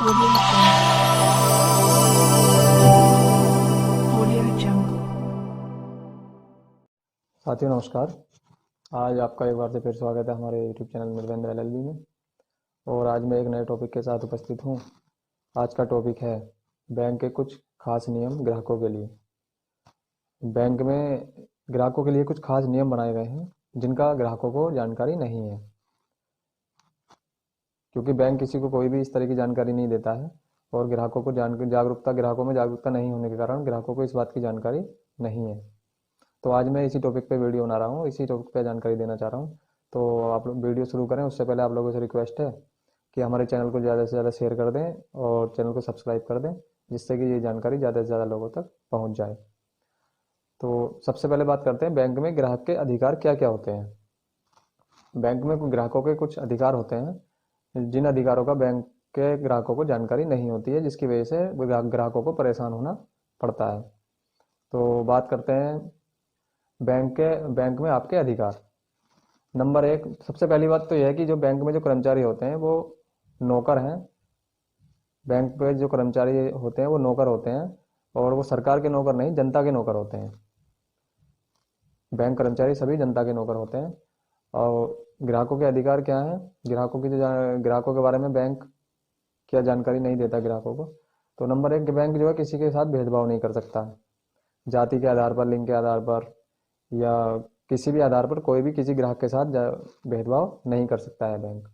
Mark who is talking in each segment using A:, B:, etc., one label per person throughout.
A: Audio Jungle.
B: साथियों नमस्कार। आज आपका एक बार से फिर स्वागत है हमारे YouTube चैनल निर्वेंद्र LLB में। और आज मैं एक नए टॉपिक के साथ उपस्थित हूँ। आज का टॉपिक है बैंक के कुछ खास नियम ग्राहकों के लिए। बैंक में ग्राहकों के लिए कुछ खास नियम बनाए गए हैं जिनका ग्राहकों को जानकारी नहीं है, क्योंकि बैंक किसी को कोई भी इस तरह की जानकारी नहीं देता है और ग्राहकों को ग्राहकों में जागरूकता नहीं होने के कारण ग्राहकों को इस बात की जानकारी नहीं है। तो आज मैं इसी टॉपिक पे वीडियो बना रहा हूँ, इसी टॉपिक पे जानकारी देना चाह रहा हूँ। तो आप लोग वीडियो शुरू करें उससे पहले आप लोगों से रिक्वेस्ट है कि हमारे चैनल को ज़्यादा से ज़्यादा शेयर कर दें और चैनल को सब्सक्राइब कर दें, जिससे कि ये जानकारी ज़्यादा से ज़्यादा लोगों तक पहुँच जाए। तो सबसे पहले बात करते हैं बैंक में ग्राहक के अधिकार क्या क्या होते हैं। बैंक में ग्राहकों के कुछ अधिकार होते हैं जिन अधिकारों का बैंक के ग्राहकों को जानकारी नहीं होती है, जिसकी वजह से ग्राहकों को परेशान होना पड़ता है। तो बात करते हैं बैंक में आपके अधिकार। नंबर एक, सबसे पहली बात तो यह है कि जो बैंक में जो कर्मचारी होते हैं वो नौकर हैं। बैंक पे जो कर्मचारी होते हैं वो नौकर होते हैं और वो सरकार के नौकर नहीं, जनता के नौकर होते हैं। बैंक कर्मचारी सभी जनता के नौकर होते हैं। और ग्राहकों के अधिकार क्या हैं? ग्राहकों के बारे में बैंक क्या जानकारी नहीं देता ग्राहकों को। तो नंबर एक, बैंक जो है किसी के साथ भेदभाव नहीं कर सकता। जाति के आधार पर, लिंग के आधार पर या किसी भी आधार पर कोई भी किसी ग्राहक के साथ भेदभाव नहीं कर सकता है बैंक।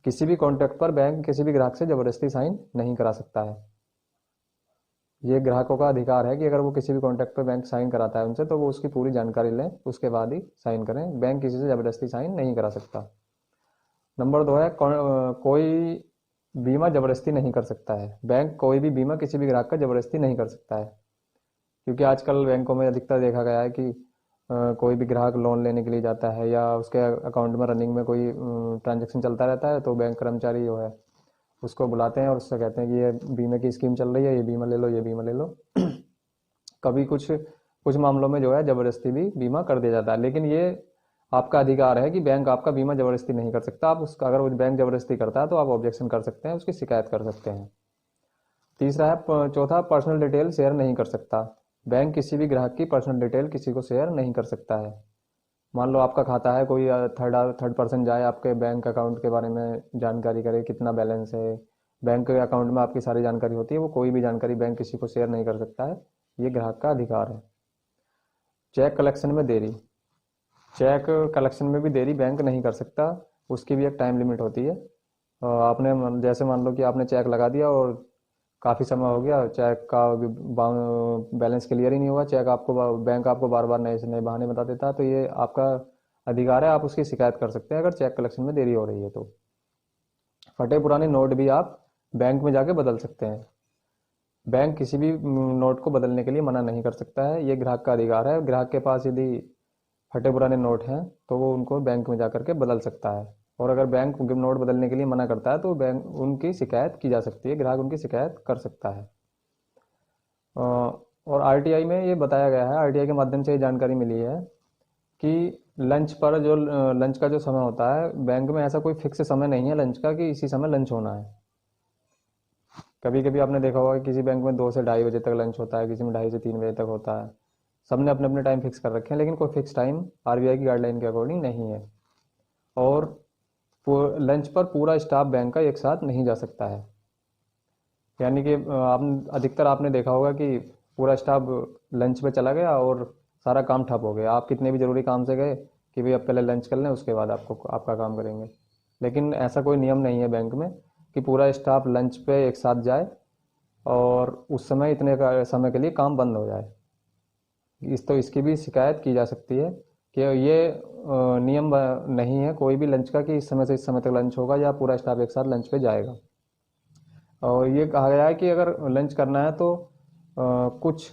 B: किसी भी कॉन्ट्रैक्ट पर बैंक किसी भी ग्राहक से जबरदस्ती साइन नहीं करा सकता है। ये ग्राहकों का अधिकार है कि अगर वो किसी भी कॉन्ट्रैक्ट पर बैंक साइन कराता है उनसे, तो वो उसकी पूरी जानकारी लें, उसके बाद ही साइन करें। बैंक किसी से जबरदस्ती साइन नहीं करा सकता। नंबर दो है, कोई बीमा जबरदस्ती नहीं कर सकता है। बैंक कोई भी बीमा किसी भी ग्राहक का जबरदस्ती नहीं कर सकता है, क्योंकि आजकल बैंकों में अधिकतर देखा गया है कि कोई भी ग्राहक लोन लेने के लिए जाता है या उसके अकाउंट में रनिंग में कोई ट्रांजैक्शन चलता रहता है, तो बैंक कर्मचारी जो है उसको बुलाते हैं और उससे कहते हैं कि ये बीमे की स्कीम चल रही है, ये बीमा ले लो, ये बीमा ले लो। कभी कुछ कुछ मामलों में जो है ज़बरदस्ती भी बीमा कर दिया जाता है, लेकिन ये आपका अधिकार है कि बैंक आपका बीमा ज़बरदस्ती नहीं कर सकता। आप उसका, अगर वो बैंक ज़बरदस्ती करता है तो आप ऑब्जेक्शन कर सकते हैं, उसकी शिकायत कर सकते हैं। तीसरा है, चौथा, पर्सनल डिटेल शेयर नहीं कर सकता। बैंक किसी भी ग्राहक की पर्सनल डिटेल किसी को शेयर नहीं कर सकता है। मान लो आपका खाता है, कोई थर्ड पर्सन जाए आपके बैंक अकाउंट के बारे में जानकारी करे, कितना बैलेंस है, बैंक के अकाउंट में आपकी सारी जानकारी होती है, वो कोई भी जानकारी बैंक किसी को शेयर नहीं कर सकता है। ये ग्राहक का अधिकार है। चेक कलेक्शन में देरी, चेक कलेक्शन में भी देरी बैंक नहीं कर सकता, उसकी भी एक टाइम लिमिट होती है। आपने जैसे मान लो कि आपने चेक लगा दिया और काफ़ी समय हो गया, चेक का बैलेंस क्लियर ही नहीं हुआ, चेक आपको बैंक आपको बार बार नए से नए बहाने बता देता है, तो ये आपका अधिकार है, आप उसकी शिकायत कर सकते हैं अगर चेक कलेक्शन में देरी हो रही है तो। फटे पुराने नोट भी आप बैंक में जाके बदल सकते हैं। बैंक किसी भी नोट को बदलने के लिए मना नहीं कर सकता है, ये ग्राहक का अधिकार है। ग्राहक के पास यदि फटे पुराने नोट हैं तो वो उनको बैंक में जा करके बदल सकता है, और अगर बैंक नोट बदलने के लिए मना करता है तो बैंक उनकी शिकायत की जा सकती है, ग्राहक उनकी शिकायत कर सकता है। और आरटीआई में ये बताया गया है, आरटीआई के माध्यम से ये जानकारी मिली है कि लंच का जो समय होता है बैंक में, ऐसा कोई फिक्स समय नहीं है लंच का कि इसी समय लंच होना है। कभी कभी आपने देखा होगा कि किसी बैंक में 2 से ढाई बजे तक लंच होता है, किसी में 2:30 से 3 बजे तक होता है। सबने अपने अपने टाइम फिक्स कर रखे हैं, लेकिन कोई फिक्स टाइम आरबीआई की गाइडलाइन के अकॉर्डिंग नहीं है। और लंच पर पूरा स्टाफ बैंक का एक साथ नहीं जा सकता है। यानी कि अधिकतर आपने देखा होगा कि पूरा स्टाफ लंच पे चला गया और सारा काम ठप हो गया। आप कितने भी ज़रूरी काम से गए कि भाई अब पहले लंच कर लें, उसके बाद आपका काम करेंगे, लेकिन ऐसा कोई नियम नहीं है बैंक में कि पूरा स्टाफ लंच पे एक साथ जाए और उस समय इतने का समय के लिए काम बंद हो जाए। इसकी भी शिकायत की जा सकती है कि ये नियम नहीं है कोई भी लंच का कि इस समय से इस समय तक लंच होगा या पूरा स्टाफ एक साथ लंच पे जाएगा। और ये कहा गया है कि अगर लंच करना है तो कुछ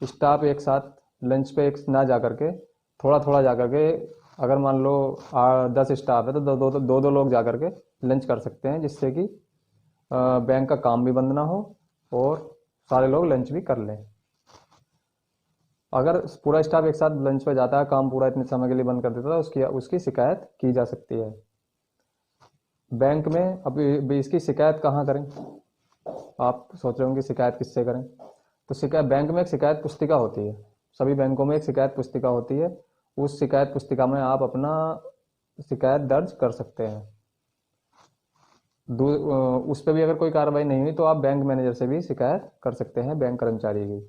B: स्टाफ एक साथ लंच पे एक ना जा करके, थोड़ा थोड़ा जा करके, अगर मान लो 10 स्टाफ है तो दो लोग जा करके लंच कर सकते हैं, जिससे कि बैंक का काम भी बंद ना हो और सारे लोग लंच भी कर लें। अगर पूरा स्टाफ एक साथ लंच पे जाता है, काम पूरा इतने समय के लिए बंद कर देता है, उसकी शिकायत की जा सकती है बैंक में। अब इसकी शिकायत कहाँ करें? आप सोच रहे होंगे शिकायत किससे करें। तो शिकायत बैंक में एक शिकायत पुस्तिका होती है, सभी बैंकों में एक शिकायत पुस्तिका होती है। उस शिकायत पुस्तिका में आप अपना शिकायत दर्ज कर सकते हैं। उस पर भी अगर कोई कार्रवाई नहीं हुई तो आप बैंक मैनेजर से भी शिकायत कर सकते हैं, बैंक कर्मचारी की।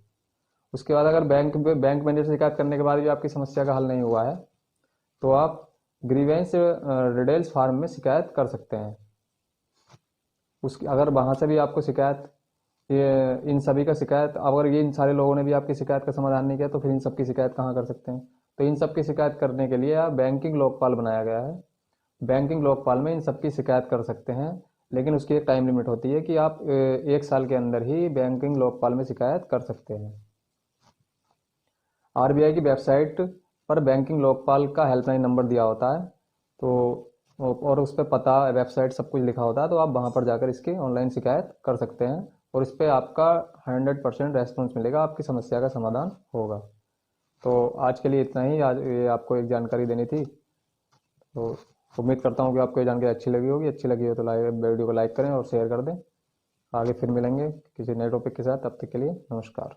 B: उसके बाद अगर बैंक मैनेजर से शिकायत करने के बाद भी आपकी समस्या का हल नहीं हुआ है तो आप ग्रीवेंस रिडेल्स फार्म में शिकायत कर सकते हैं। उसकी अगर वहाँ से भी आपको शिकायत, ये इन सभी का शिकायत, अगर ये इन सारे लोगों ने भी आपकी शिकायत का समाधान नहीं किया तो फिर इन सब की शिकायत कहाँ कर सकते हैं। तो इन सब की शिकायत करने के लिए आप बैंकिंग लोकपाल बनाया गया है। बैंकिंग लोकपाल में इन सब की शिकायत कर सकते हैं, लेकिन उसकी एक टाइम लिमिट होती है कि आप 1 साल के अंदर ही बैंकिंग लोकपाल में शिकायत कर सकते हैं। आरबीआई की वेबसाइट पर बैंकिंग लोकपाल का हेल्पलाइन नंबर दिया होता है, तो और उस पर पता, वेबसाइट, सब कुछ लिखा होता है। तो आप वहाँ पर जाकर इसकी ऑनलाइन शिकायत कर सकते हैं और इस पर आपका 100% रेस्पॉन्स मिलेगा, आपकी समस्या का समाधान होगा। तो आज के लिए इतना ही, आज ये आपको एक जानकारी देनी थी। तो उम्मीद करता हूँ कि आपको ये जानकारी अच्छी लगी होगी। अच्छी लगी हो तो वीडियो को लाइक करें और शेयर कर दें। आगे फिर मिलेंगे किसी नए टॉपिक के साथ, तब तक के लिए नमस्कार।